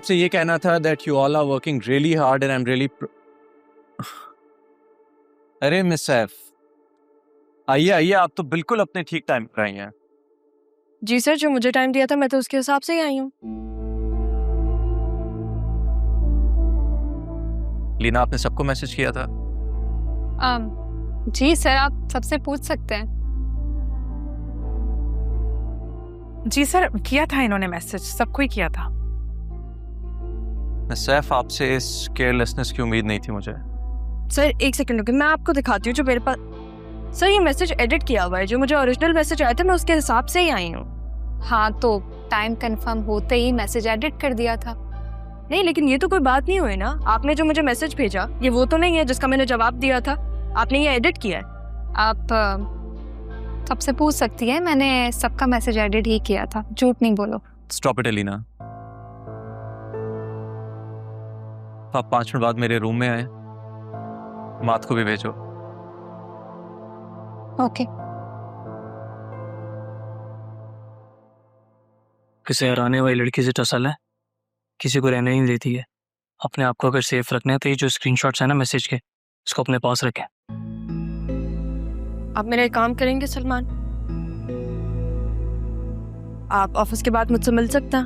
आपसे ये कहना था that you all are working really hard and I'm really अरे मिस सैफ, आइए आइए, आप तो बिल्कुल अपने ठीक टाइम पर आई हैं। जी सर, जो मुझे टाइम दिया था मैं तो उसके हिसाब से ही आई हूँ। लीना, आपने सबको मैसेज किया था? जी सर, आप सबसे पूछ सकते हैं। जी सर, किया था इन्होंने मैसेज, सबको ही किया था। मिस सैफ, आपसे इस केयरलेसनेस की उम्मीद नहीं थी मुझे। सर एक सेकंड रुकिए, मैं आपको दिखाती हूँ जो मेरे पास। सर ये मैसेज एडिट किया हुआ है, जो मुझे ओरिजिनल मैसेज आया था मैं उसके हिसाब से ही आई हूँ। हाँ, तो टाइम कंफर्म होते ही मैसेज एडिट कर दिया था। नहीं, लेकिन ये तो कोई बात नहीं हुई ना। आपने जो मुझे मैसेज भेजा ये वो तो नहीं है जिसका मैंने जवाब दिया था। आपने ये एडिट किया है। आप सबसे पूछ सकती है, मैंने सबका मैसेज एडिट ही किया था, झूठ नहीं बोलो। स्टॉप इट लीना, आप 5 मिनट बाद मेरे रूम में आए, मात को भी भेजो। ओके। किसी हराने वाली लड़की से टसल है, किसी को रहने नहीं देती है। अपने आप को अगर सेफ रखना है तो ये जो स्क्रीनशॉट्स है ना मैसेज के, इसको अपने पास रखें। आप मेरा एक काम करेंगे सलमान? आप ऑफिस के बाद मुझसे मिल सकते हैं?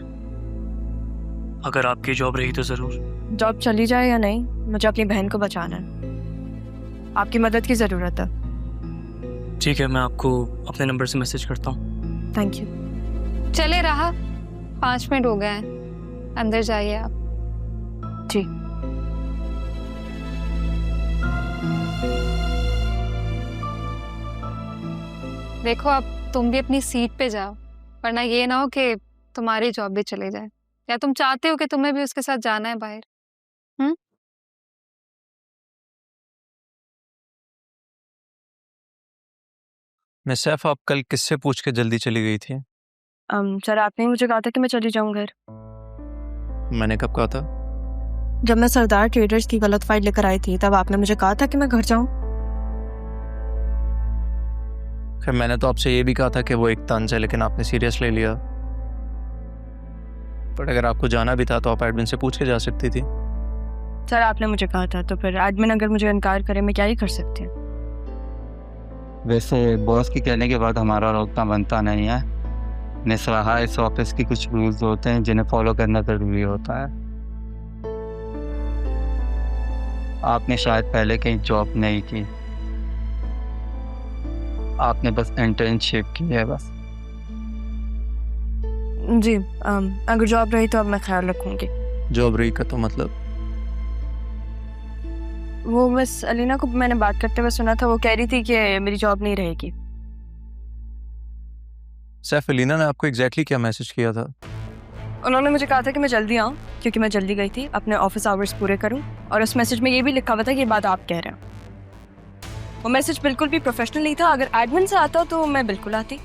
अगर आपकी जॉब रही तो ज़रूर। जॉब चली जाए या नहीं, मुझे अपनी बहन को बचाना है। आपकी मदद की ज़रूरत है। ठीक है, मैं आपको अपने नंबर से मैसेज करता हूँ। Thank you. चले रहा, 5 मिनट हो गए हैं, अंदर जाइए आप। जी। देखो, अब तुम भी अपनी सीट पे जाओ, वरना ये ना हो कि तुम्हारी जॉब भी चले जाए। या तुम चाहते हो कि तुम्हें भी उसके साथ जाना है बाहर? मिस सैफ, आप कल किससे पूछ के जल्दी चली गई थी? सर आपने मुझे कहा था कि मैं चली जाऊँ घर। मैंने कब कहा था? जब मैं सरदार ट्रेडर्स की गलत फाइल लेकर आई थी तब आपने मुझे कहा था कि मैं घर जाऊं। खैर, मैंने तो आपसे ये भी कहा था कि वो एक तंज है, लेकिन आपने सीरियस ले लिया। पर अगर आपको जाना भी था तो आप एडमिन से पूछ के जा सकती थी। सर आपने मुझे कहा था, तो फिर एडमिन अगर मुझे इनकार करे मैं क्या ही कर सकती हूँ? वैसे बॉस के कहने के बाद हमारा रोकना बनता नहीं है। निस्वाहा इस ऑफिस की कुछ रूल्स होते हैं जिन्हें फॉलो करना ज़रूरी होता है। आपने शायद पहले कहीं जॉब नहीं की, आपने बस इंटर्नशिप की है बस। जी, अगर जॉब रही तो अब मैं ख्याल रखूंगी। जॉब रही का तो मतलब? वो मिस अलीना को मैंने बात करते हुए सुना था, वो कह रही थी कि मेरी जॉब नहीं रहेगी। सैफ, लीना ने आपको एग्जैक्टली क्या मैसेज किया था? उन्होंने मुझे कहा था कि मैं जल्दी आऊँ, क्योंकि मैं जल्दी गई थी, अपने ऑफिस आवर्स पूरे करूँ। और उस मैसेज में ये भी लिखा हुआ था कि ये बात आप कह रहे हैं। वो मैसेज बिल्कुल भी प्रोफेशनल नहीं था। अगर एडमिन से आता तो मैं बिल्कुल आती।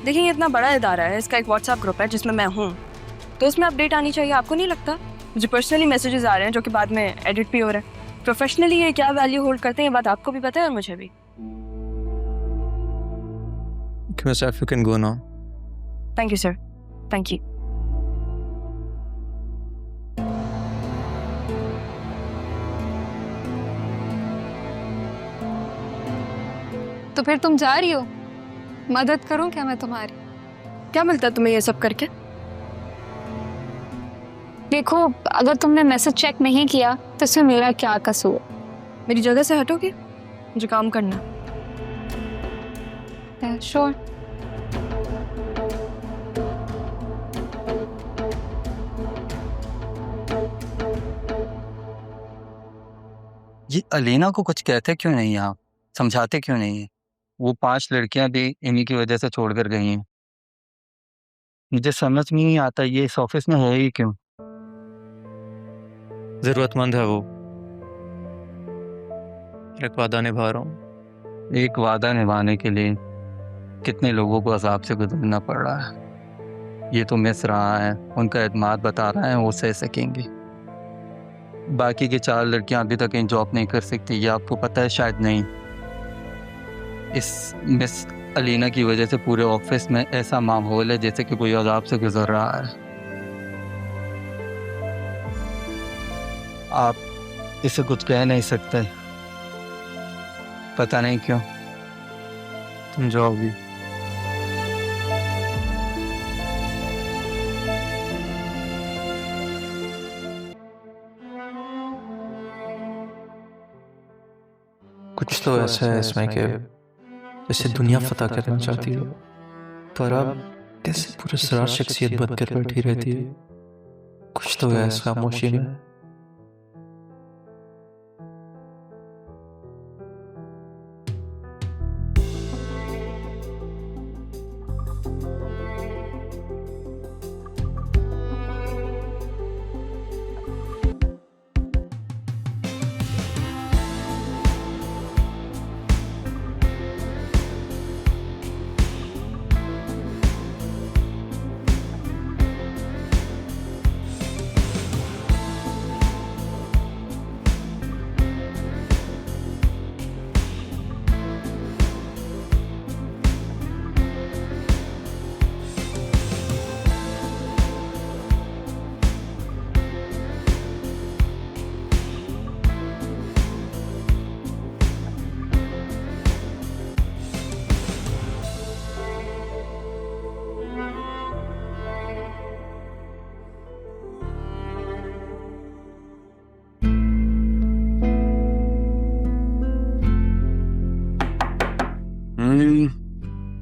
देखिए, ये इतना बड़ा इदारा है, इसका एक व्हाट्सएप ग्रुप है जिसमें मैं हूँ, तो उसमें अपडेट आनी चाहिए। आपको नहीं लगता? मुझे पर्सनली मैसेजेस आ रहे हैं जो कि बाद में एडिट भी हो रहे हैं। प्रोफेशनली ये क्या वैल्यू होल्ड करते हैं, ये बात आपको भी पता है और मुझे भी। Miss Saif, you can go now. Thank you sir, thank you. तो फिर तुम जा रही हो? मदद करूं क्या मैं तुम्हारी? क्या मिलता है तुम्हें ये सब करके? देखो, अगर तुमने मैसेज चेक नहीं किया तो इसमें मेरा क्या कसूर? मेरी जगह से हटोगे? मुझे काम करना। श्योर। ये अलीना को कुछ कहते क्यों नहीं हैं आप? समझाते क्यों नहीं हैं? वो 5 लड़कियां भी इन्हीं की वजह से छोड़कर गई हैं। मुझे समझ में नहीं आता ये इस ऑफिस में है ही क्यों? जरूरतमंद है वो। एक वादा निभा रहा हूँ। एक वादा निभाने के लिए कितने लोगों को अजाब से गुजरना पड़ रहा है। ये तो मिस रहा है, उनका एतमाद बता रहा है वो सह सकेंगे। बाकी की 4 लड़कियां अभी तक कहीं जॉब नहीं कर सकती, ये आपको पता है? शायद नहीं। इस मिस अलीना की वजह से पूरे ऑफिस में ऐसा माहौल है जैसे कि कोई अजाब से गुजर रहा है। आप इसे कुछ कह नहीं सकते, पता नहीं क्यों। तुम जाओ भी। कुछ तो ऐसा है इसमें कि जैसे दुनिया फतह करना चाहती हो, पर अब कैसे पूरी सरार शख्सियत बंद कर बैठी रहती है। कुछ तो है इस खामोशी में।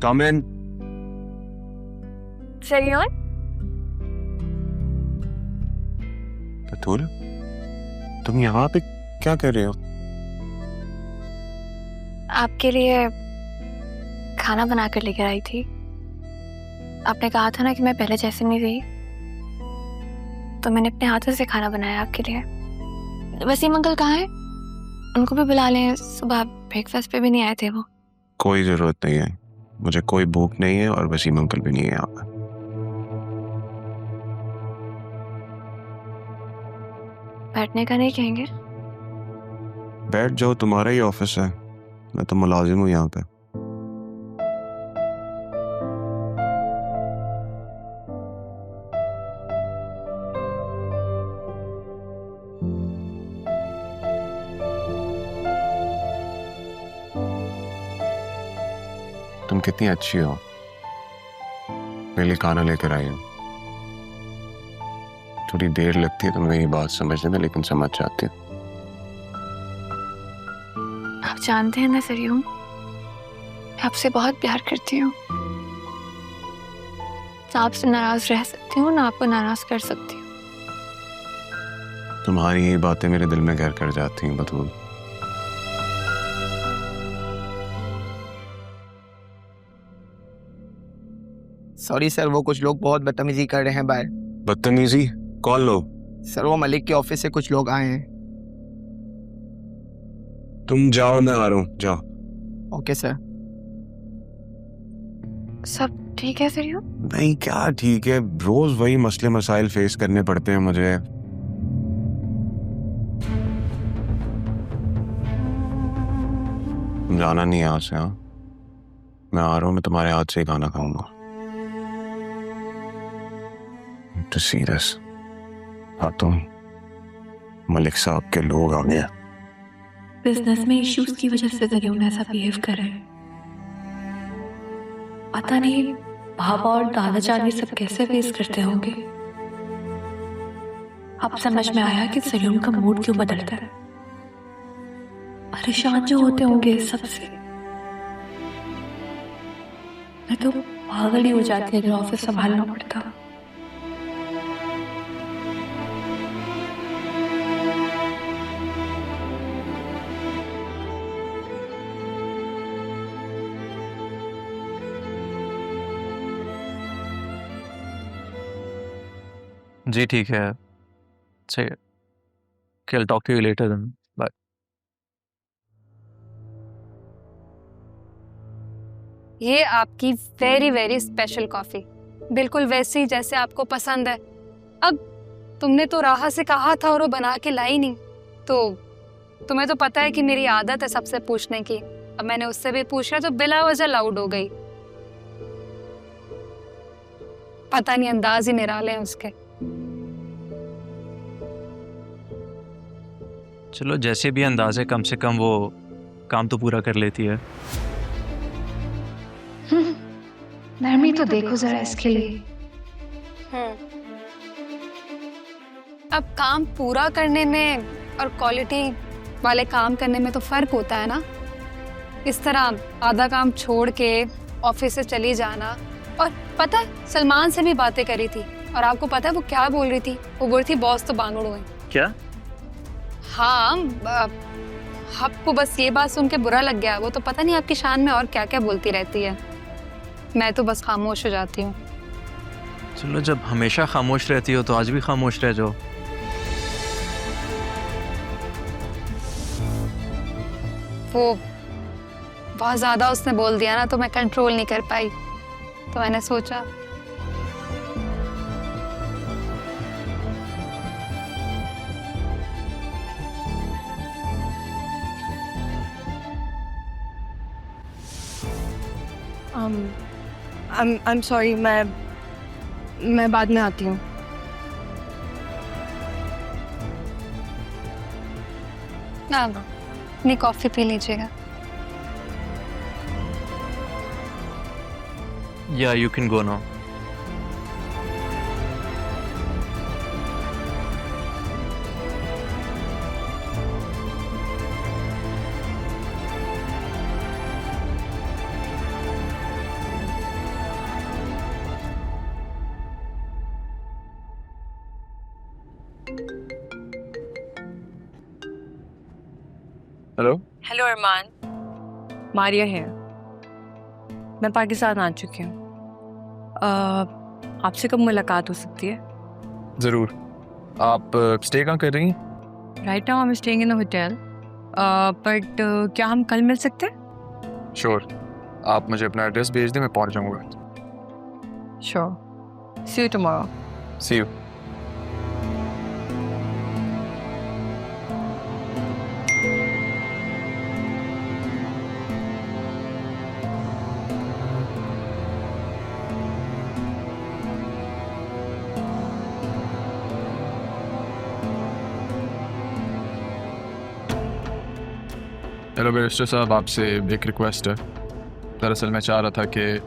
Come in. सरियान, बतूल, तुम यहाँ पे क्या कर रहे हो? आपके लिए खाना बना कर लेकर आई थी। आपने कहा था ना कि मैं पहले जैसे नहीं रही, तो मैंने अपने हाथों से खाना बनाया आपके लिए। वसीम अंकल कहाँ हैं? उनको भी बुला लें, सुबह ब्रेकफास्ट पे भी नहीं आए थे वो। कोई जरूरत नहीं है, मुझे कोई भूख नहीं है और वसीम अंकल भी नहीं है यहाँ पे। बैठने का नहीं कहेंगे? बैठ जाओ, तुम्हारा ही ऑफिस है, मैं तो मुलाजिम हूँ यहाँ पे। तुम कितनी अच्छी हो, मेरे लिए खाना लेकर आई हो। थोड़ी देर लगती है तुम्हें मेरी बात समझने में, लेकिन समझ जाती हो। आप जानते हैं ना सरियम, मैं आपसे बहुत प्यार करती हूँ। ना आपसे नाराज रह सकती हूँ, ना आपको नाराज कर सकती हूँ। तुम्हारी ये बातें मेरे दिल में घर कर जाती हैं बतूल। सॉरी सर, वो कुछ लोग बहुत बदतमीजी कर रहे हैं बाहर। बदतमीजी? कौन लोग? सर, वो मलिक के ऑफिस से कुछ लोग आए हैं। तुम जाओ, मैं आ रहा हूँ, जाओ। Okay sir. सब ठीक है सरियम? नहीं, क्या ठीक है, रोज वही मसले मसाइल फेस करने पड़ते हैं मुझे। तुम जाना नहीं है यहाँ से। हाँ, मैं आ रहा हूँ, मैं तुम्हारे हाथ से ही खाना खाऊंगा। To see this. हाँ, तुम मलिक साहब के लोग आ गए। बिजनेस में इश्यूज की वजह से सरियम ऐसा बिहेव कर रहे हैं। पता नहीं भाभा और दादा जान ये सब कैसे फेस करते होंगे। अब समझ में आया कि सरियम का मूड क्यों बदलता है। परेशान जो होते होंगे इस सबसे। मैं तो पागल ही हो जाती अगर ऑफिस संभालना पड़ता। जी ठीक है, सही है। I'll talk to you later then. Bye. ये आपकी वेरी वेरी स्पेशल कॉफी, बिल्कुल वैसी जैसे आपको पसंद है। अब तुमने तो राहा से कहा था और वो बना के लाई नहीं, तो तुम्हें तो पता है कि मेरी आदत है सबसे पूछने की। अब मैंने उससे भी पूछा तो बिला वजह लाउड हो गई। पता नहीं, अंदाज ही निराले हैं उसके। चलो जैसे भी अंदाजे, कम से कम वो काम तो पूरा कर लेती है। नरमी तो देखो जरा इसके लिए। अब काम पूरा करने में और क्वालिटी वाले काम करने में तो फर्क होता है ना। इस तरह आधा काम छोड़ के ऑफिस से चली जाना। और पता है सलमान से भी बातें करी थी, और आपको पता है वो क्या बोल रही थी? वो बोल रही थी बॉस तो बांगड़ू है। क्या? हाँ, आपको बस ये बात सुन के बुरा लग गया। वो तो पता नहीं आपकी शान में और क्या क्या बोलती रहती है। मैं तो बस खामोश हो जाती हूँ। चलो जब हमेशा खामोश रहती हो तो आज भी खामोश रह जाओ। वो बहुत ज्यादा उसने बोल दिया ना, तो मैं कंट्रोल नहीं कर पाई। तो मैंने सोचा I'm sorry, मैं बाद में आती हूँ। ना अपनी कॉफी पी लीजिएगा। या you can go now. Hello. Hello Arman, Maria है। मैं पाकिस्तान आ चुकी हूँ। आपसे कब मुलाकात हो सकती है? ज़रूर। आप स्टे कहाँ कर रही हैं? Right now I am staying in a hotel, but क्या हम कल मिल सकते हैं? श्योर। आप मुझे अपना एड्रेस भेज दें, मैं पहुँच जाऊँगा। Sure. See you tomorrow. See you. Hello barrister साहब, आपसे एक रिक्वेस्ट है। दरअसल मैं चाह रहा था कि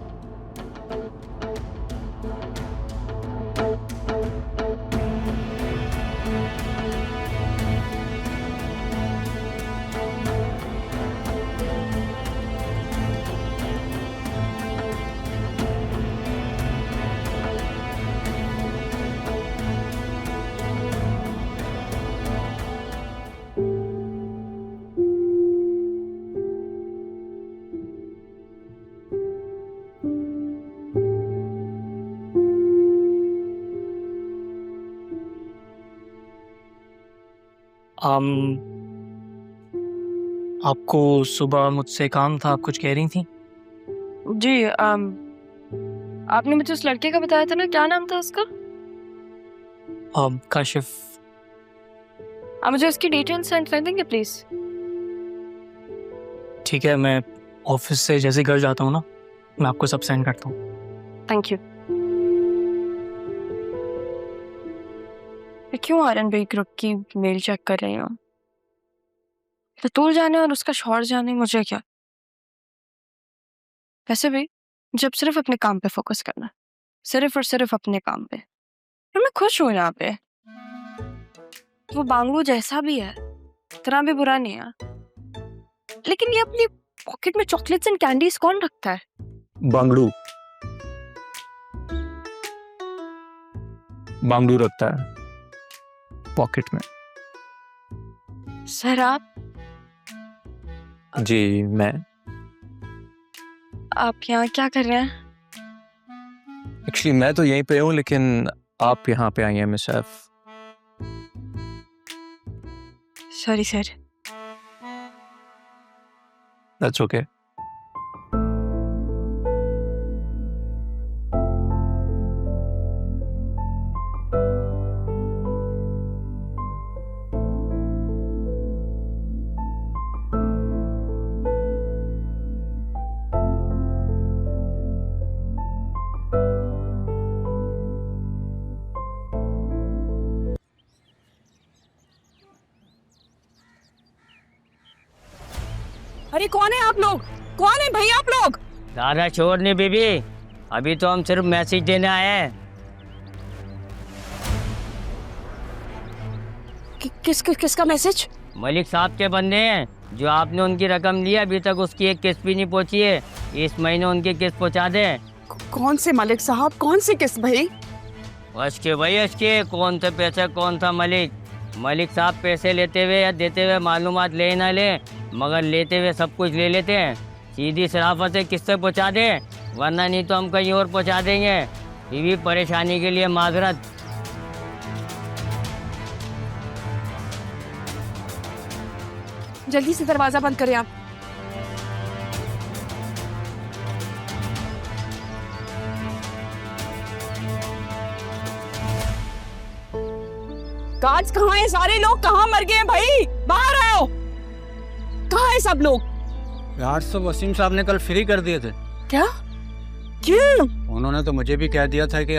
आपको सुबह मुझसे काम था, आप कुछ कह रही थी? जी, आपने मुझे उस लड़के का बताया था ना, क्या नाम था उसका? काशिफ। आप मुझे उसकी डिटेल्स सेंड कर देंगे प्लीज? ठीक है, मैं ऑफिस से जैसे घर जाता हूँ ना, मैं आपको सब सेंड करता हूँ। Thank you. क्यों आर्यन भाई ग्रुप की मेल चेक कर रही हूँ? बतूल जाने और उसका शौहर जाने, मुझे क्या। वैसे भी जब सिर्फ अपने काम पे फोकस करना, सिर्फ और सिर्फ अपने काम पे, तो मैं खुश हूँ यहाँ पे। वो बांगड़ू जैसा भी है, इतना भी बुरा नहीं है। लेकिन ये अपनी पॉकेट में चॉकलेट्स एंड कैंडीज कौन रखता है? बांगड़ू बांगड़ू रखता है पॉकेट में। सर आप जी मैं यहाँ क्या कर रहे हैं? एक्चुअली मैं तो यहीं पे हूँ, लेकिन आप यहाँ पे आई हैं miss F. Sorry sir. That's okay. ये कौन है आप लोग? कौन है भाई आप लोग? दादा छोड़ नहीं बीबी, अभी तो हम सिर्फ मैसेज देने आए हैं। किसका मैसेज? मलिक साहब के बंदे हैं, जो आपने उनकी रकम ली, अभी तक उसकी एक किस्त भी नहीं पहुंची है। इस महीने उनकी किस्त पहुंचा दे। कौन से मलिक साहब, कौन सी किस्त भाई? उसके भाई उसके कौन सा पैसा, कौन सा मलिक? मलिक साहब पैसे लेते हुए या देते हुए मालूमात ले ना ले, मगर लेते हुए सब कुछ ले लेते हैं। सीधी शराफत से किस्त पहुंचा दे, वरना नहीं तो हम कहीं और पहुंचा देंगे। बीवी परेशानी के लिए माजरत। जल्दी से दरवाजा बंद करें आप। गार्ड्स कहाँ हैं? सारे लोग कहाँ मर गए हैं भाई? बाहर आओ। कहाँ हैं सब लोग? गार्ड्स तो वसीम साहब ने कल फ्री कर दिए थे। क्या? क्यों? उन्होंने तो मुझे भी कह दिया था कि